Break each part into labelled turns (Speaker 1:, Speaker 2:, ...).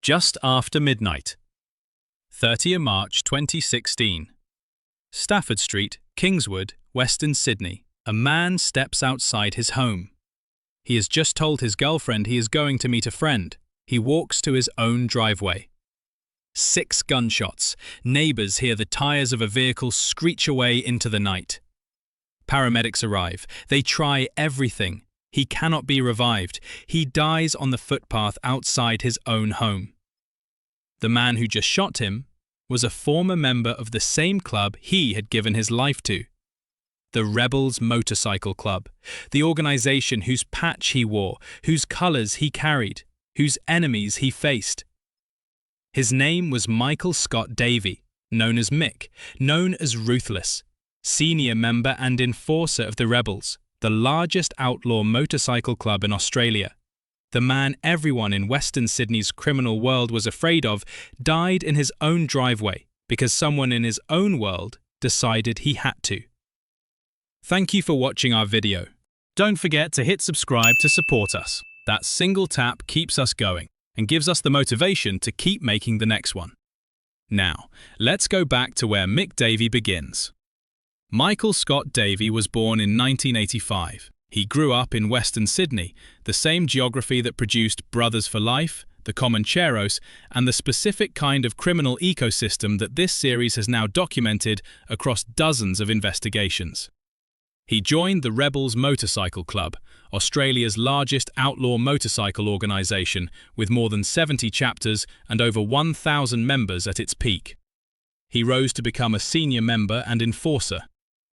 Speaker 1: just after midnight. 30th March 2016. Stafford Street, Kingswood, Western Sydney. A man steps outside his home. He has just told his girlfriend he is going to meet a friend. He walks to his own driveway. 6 gunshots. Neighbours hear the tyres of a vehicle screech away into the night. Paramedics arrive. They try everything. He cannot be revived. He dies on the footpath outside his own home. The man who just shot him was a former member of the same club he had given his life to. The Rebels Motorcycle Club, the organisation whose patch he wore, whose colours he carried, whose enemies he faced. His name was Michael Scott Davey, known as Mick, known as Ruthless, senior member and enforcer of the Rebels, the largest outlaw motorcycle club in Australia. The man everyone in Western Sydney's criminal world was afraid of died in his own driveway because someone in his own world decided he had to. Thank you for watching our video. Don't forget to hit subscribe to support us. That single tap keeps us going and gives us the motivation to keep making the next one. Now, let's go back to where Mick Davey begins. Michael Scott Davey was born in 1985. He grew up in Western Sydney, the same geography that produced Brothers for Life, the Comancheros, and the specific kind of criminal ecosystem that this series has now documented across dozens of investigations. He joined the Rebels Motorcycle Club, Australia's largest outlaw motorcycle organisation, with more than 70 chapters and over 1,000 members at its peak. He rose to become a senior member and enforcer,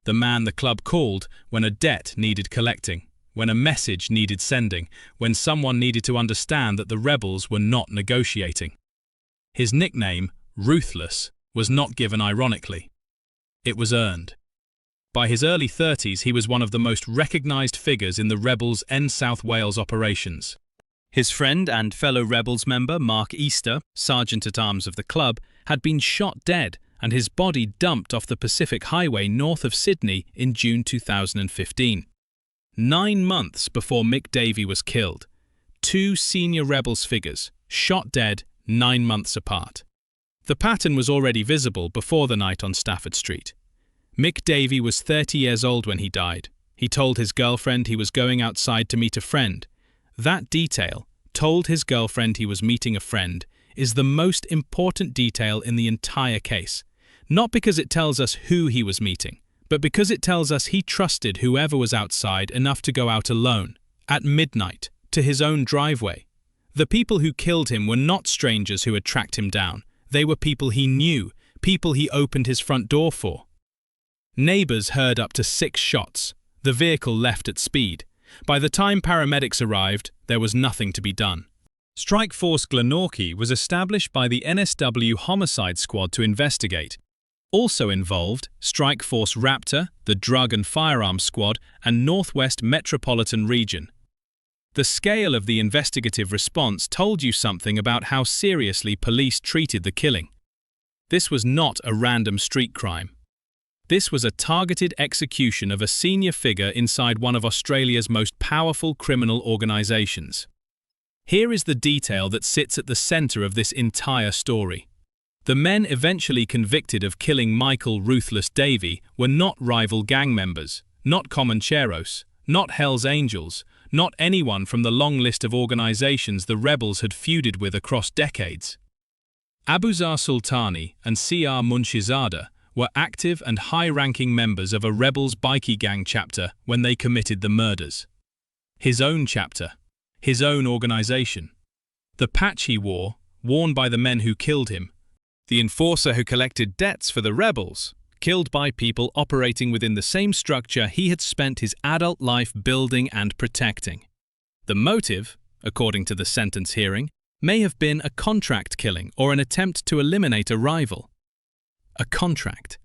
Speaker 1: the man the club called when a debt needed collecting, when a message needed sending, when someone needed to understand that the rebels were not negotiating. His nickname, Ruthless, was not given ironically. It was earned. By his early 30s, he was one of the most recognised figures in the Rebels' South Wales operations. His friend and fellow Rebels member, Mark Easter, Sergeant-at-Arms of the club, had been shot dead and his body dumped off the Pacific Highway north of Sydney in June 2015. 9 months before Mick Davey was killed, 2 senior Rebels figures, shot dead 9 months apart. The pattern was already visible before the night on Stafford Street. Mick Davey was 30 years old when he died. He told his girlfriend he was going outside to meet a friend. That detail, told his girlfriend he was meeting a friend, is the most important detail in the entire case. Not because it tells us who he was meeting, but because it tells us he trusted whoever was outside enough to go out alone, at midnight, to his own driveway. The people who killed him were not strangers who had tracked him down. They were people he knew, people he opened his front door for. Neighbours heard up to 6 shots. The vehicle left at speed. By the time paramedics arrived, there was nothing to be done. Strike Force Glenorchy was established by the NSW Homicide Squad to investigate. Also involved, Strike Force Raptor, the Drug and Firearms Squad, and Northwest Metropolitan Region. The scale of the investigative response told you something about how seriously police treated the killing. This was not a random street crime. This was a targeted execution of a senior figure inside one of Australia's most powerful criminal organisations. Here is the detail that sits at the centre of this entire story. The men eventually convicted of killing Michael Ruthless Davey were not rival gang members, not Comancheros, not Hell's Angels, not anyone from the long list of organisations the rebels had feuded with across decades. Abuzar Sultani and C.R. Munshizada were active and high-ranking members of a rebels Bikie gang chapter when they committed the murders. His own chapter, his own organisation. The patch he wore, worn by the men who killed him. The enforcer who collected debts for the rebels, killed by people operating within the same structure he had spent his adult life building and protecting. The motive, according to the sentence hearing, may have been a contract killing or an attempt to eliminate a rival. A contract.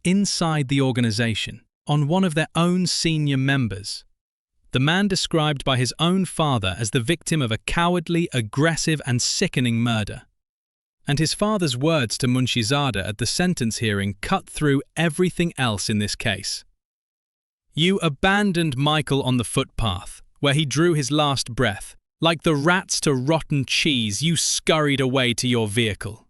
Speaker 1: Inside the organisation, on one of their own senior members. The man described by his own father as the victim of a cowardly, aggressive and sickening murder. And his father's words to Munshizada at the sentence hearing cut through everything else in this case. "You abandoned Michael on the footpath, where he drew his last breath, Like the rats to rotten cheese, you scurried away to your vehicle.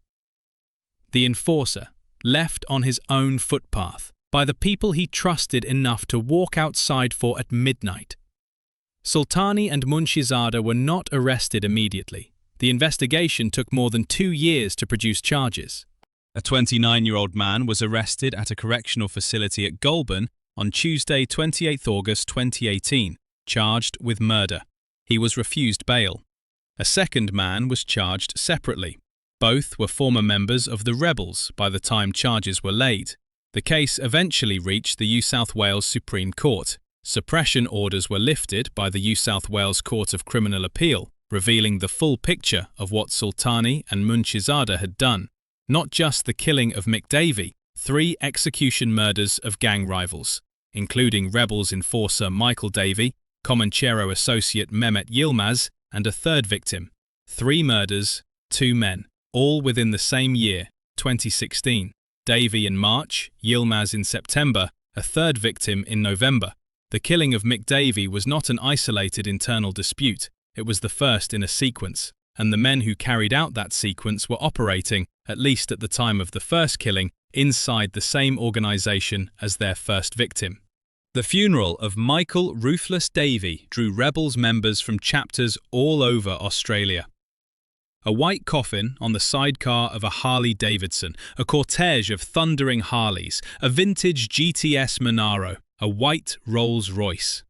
Speaker 1: The enforcer, left on his own footpath by the people he trusted enough to walk outside for at midnight. Sultani and Munshizada were not arrested immediately. The investigation took more than 2 years to produce charges.
Speaker 2: A 29-year-old man was arrested at a correctional facility at Goulburn on Tuesday, 28 August 2018, charged with murder. He was refused bail. A second man was charged separately. Both were former members of the rebels by the time charges were laid. The case eventually reached the New South Wales Supreme Court. Suppression orders were lifted by the New South Wales Court of Criminal Appeal, revealing the full picture of what Sultani and Munshizada had done. Not just the killing of Mick Davey, 3 execution murders of gang rivals, including Rebels enforcer Michael Davey, Comanchero associate Mehmet Yilmaz, and a third victim. 3 murders, 2 men, all within the same year, 2016. Davey in March, Yilmaz in September, a third victim in November. The killing of Mick Davey was not an isolated internal dispute, it was the first in a sequence, and the men who carried out that sequence were operating, at least at the time of the first killing, inside the same organisation as their first victim. The funeral of Michael "Ruthless" Davey drew Rebels members from chapters all over Australia. A white coffin on the sidecar of a Harley-Davidson, a cortege of thundering Harleys, a vintage GTS Monaro, a white Rolls-Royce.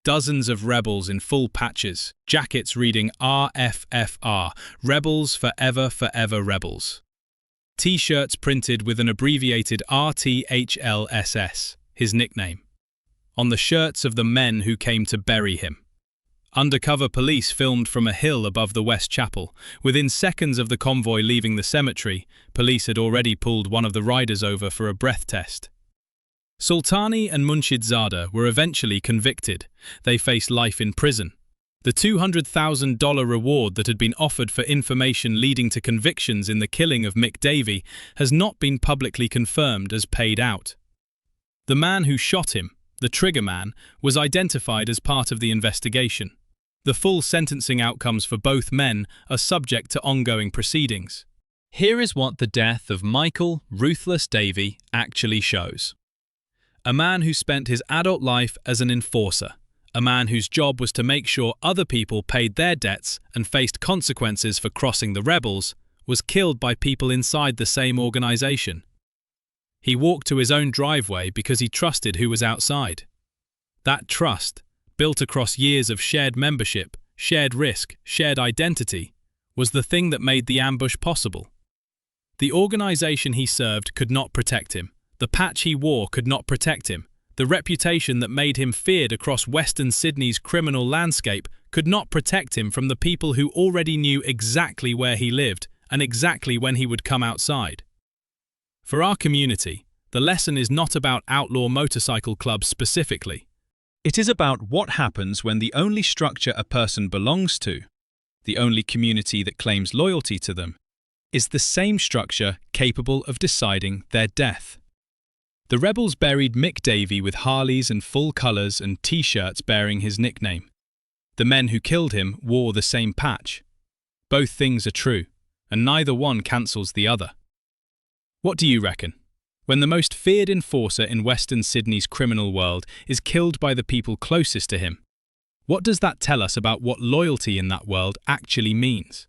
Speaker 2: Dozens of rebels in full patches, jackets reading RFFR, Rebels Forever Forever Rebels. T-shirts printed with an abbreviated RTHLSS, his nickname, on the shirts of the men who came to bury him. Undercover police filmed from a hill above the West Chapel. Within seconds of the convoy leaving the cemetery, police had already pulled one of the riders over for a breath test. Sultani and Munshizada were eventually convicted. They faced life in prison. The $200,000 reward that had been offered for information leading to convictions in the killing of Mick Davey has not been publicly confirmed as paid out. The man who shot him, the trigger man, was identified as part of the investigation. The full sentencing outcomes for both men are subject to ongoing proceedings. Here is what the death of Michael "Ruthless" Davey actually shows.
Speaker 1: A man who spent his adult life as an enforcer. A man whose job was to make sure other people paid their debts and faced consequences for crossing the rebels, was killed by people inside the same organisation. He walked to his own driveway because he trusted who was outside. That trust, built across years of shared membership, shared risk, shared identity, was the thing that made the ambush possible. The organisation he served could not protect him. The patch he wore could not protect him. The reputation that made him feared across Western Sydney's criminal landscape could not protect him from the people who already knew exactly where he lived and exactly when he would come outside. For our community, the lesson is not about outlaw motorcycle clubs specifically.
Speaker 2: It is about what happens when the only structure a person belongs to, the only community that claims loyalty to them, is the same structure capable of deciding their death. The rebels buried Mick Davey with Harleys and full colours and T-shirts bearing his nickname. The men who killed him wore the same patch. Both things are true, and neither one cancels the other. What do you reckon? When the most feared enforcer in Western Sydney's criminal world is killed by the people closest to him, what does that tell us about what loyalty in that world actually means?